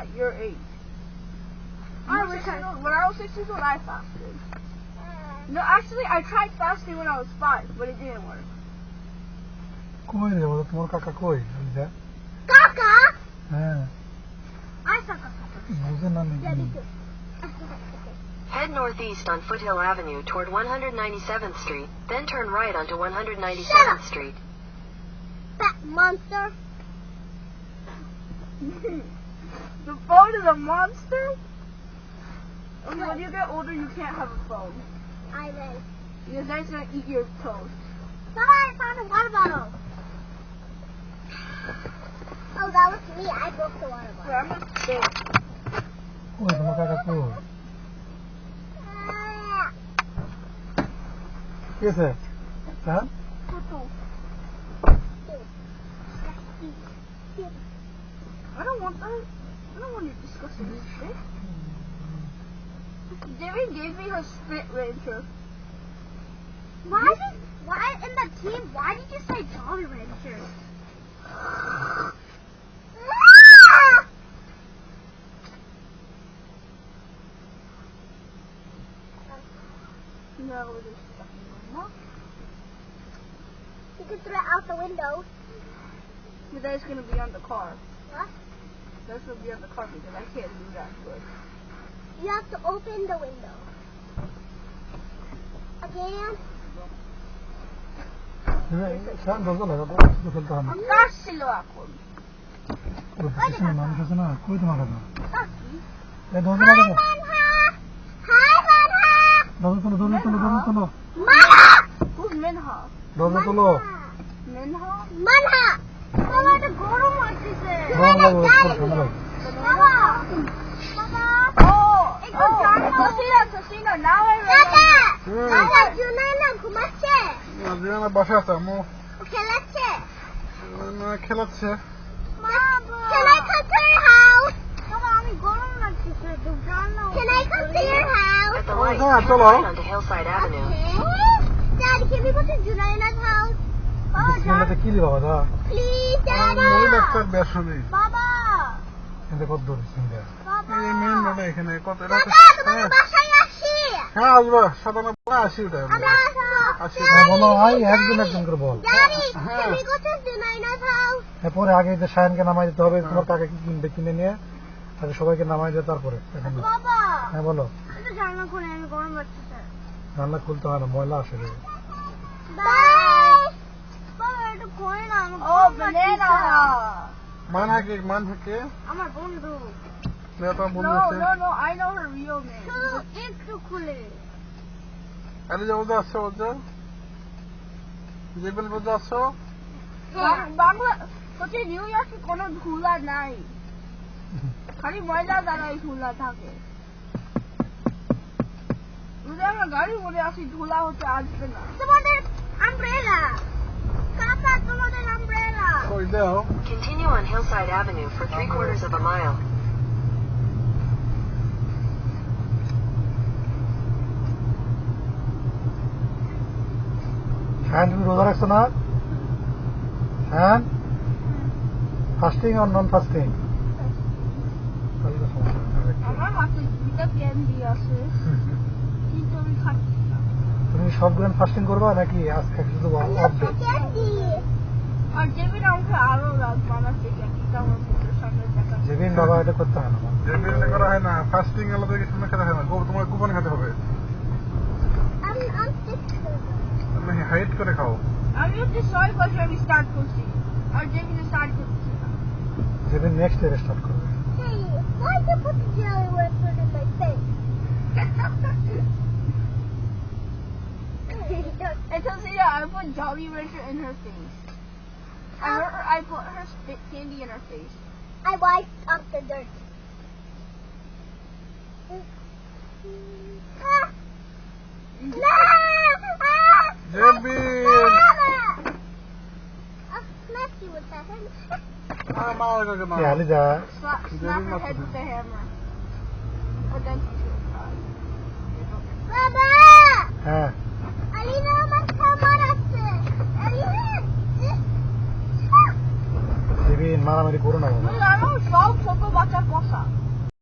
at your age. When I was 6 years old, I fasted. No, actually, I tried fasting when I was 5, but it didn't work. কই রে ওটা তোমার কাকা কই Aliza Kaka? হ্যাঁ I saw Kaka. বুঝে না নাকি Head northeast on Foothill Avenue toward 197th Street, then turn right onto 197th Street. That monster. The phone is a monster? Okay, when you get older, you can't have a phone. I will. Because that's going to eat your toes. Baba, I found a water bottle. Oh, that was me. I broke the water bottle. I'm going to spit. কই তোমার কাকা কই কি আছে হ্যাঁ I don't want that. I don't want you discussing this shit. Jimmy gave me her spit rancher. Why in the team, why did you say Jolly Rancher? No, it is fucking normal. You could throw it out the window. But that's going to be on the car. What? That's going to be on the car because I can't do that good. You have to open the window. Again? শান্ত হলো না তো ফেলতে হবে Akas sila ako. Professional মানুষ আছে না কই তোমার কাকা Taki? এই দরজা লাগা Hi, Manha! Hi, Manha! দরজা তোলো Manha! Who's Minha? দরজা তোলো Minha? Manha! Mama, the goro magkise. রং লাগো ঠান্ডা লাগে Baba! Baba! Casino. Now I remember. Baba, Junay na ঘুমাচ্ছে জিয়ানা বাসা আছে আম্মু খেলাচ্ছে না খেলাচ্ছে Can I come to your house? Baba, আমি গরম লাগছে তো জানো. Can I come to your house? At the light, yeah, turn hello. right onto Hillside Avenue. Daddy, can we go to Junaina's house? বিসমিল্লাহ কি লি বাবা দা Please, Daddy. মই doctor বেশনি Baba. এতে কত দূর সিঙ্গা এই মেন রোড এখানে কত বাবা, তোমার বাসায় আসি। হ্যাঁ আসবা 97 80 টাকা আমরা আসবো। হ্যাঁ বলো আই একজন করে বল Daddy, can we go to Junaina's house? এরপরে আগে যে শায়নকে নামাই দিতে হবে তোমার কাকা কি কিনবে কিনে নিয়ে আগে সবাইকে নামাই দিয়ে তারপরে এখন Baba. হ্যাঁ বলো এটা জানা করে আমি গরম লাগছে স্যার. রান্না খুলতে হয় না ময়লা আসে রে Bye. Baba, এটা কই না আমি গরম banana. মান হাকে আমার বন্ধু. নেতা বন্ধু আছে No, I know her real name. একটু খুলে. আরে যাও যাচ্ছে ওজা জেবেল যাচ্ছে বাংলা হচ্ছে নিউ ইয়র্কে কোনো ধুলা নাই খালি ময়লা দ্বারাই ধুলা থাকে যদি আমরা গাড়ি মনে আসি ধুলা হচ্ছে আসবে না তোমাদের umbrella. কাকা, তোমাদের umbrella. ওই দাও Continue on Hillside Avenue for 3/4 of a mile. হ্যাঁ তুমি রোজা রাখছো না হ্যাঁ ফাস্টিং আর নন ফাস্টিং আমার হাতে দুইটা ক্যান্ডি আছে কিন্তু আমি খাচ্ছি না তুমি সবগুলো ফাস্টিং করবা নাকি আজকে শুধু অফ ডে Candy. আর যেবিন আমাকে আরো রাত বানাচ্ছে ক্যান্ডিটা আমার মুখের সামনে দেখা যেদিন বাবা এটা করতে হয় না যেদিন করা হয় না ফাস্টিং আলাদা কিছু না খেতে হয় না তোমার কুপন খেতে হবে I'm sick. তুমি হাইট করে খাও আমি হচ্ছে 6 বছর আমি স্টার্ট করছি আর যেবিন স্টার্ট করছি না যেদিন নেক্সট ইয়ার স্টার্ট করবে Hey, why did you put the jelly wrapper in my face? And so yeah, I put Jolly Rancher in her face. I put her spit candy in her face. I wiped up the dirt. Ah! No! Ah! Jebin I'll smack you with that hand. আমার কাছে না Aliza Slap her head with the hammer. And then she should cry. Baba! হ্যাঁ Alina আমার খাবার আছে। Alina! যেদিন মারামারি করো না জানো সব ছোট বাচ্চা পোষা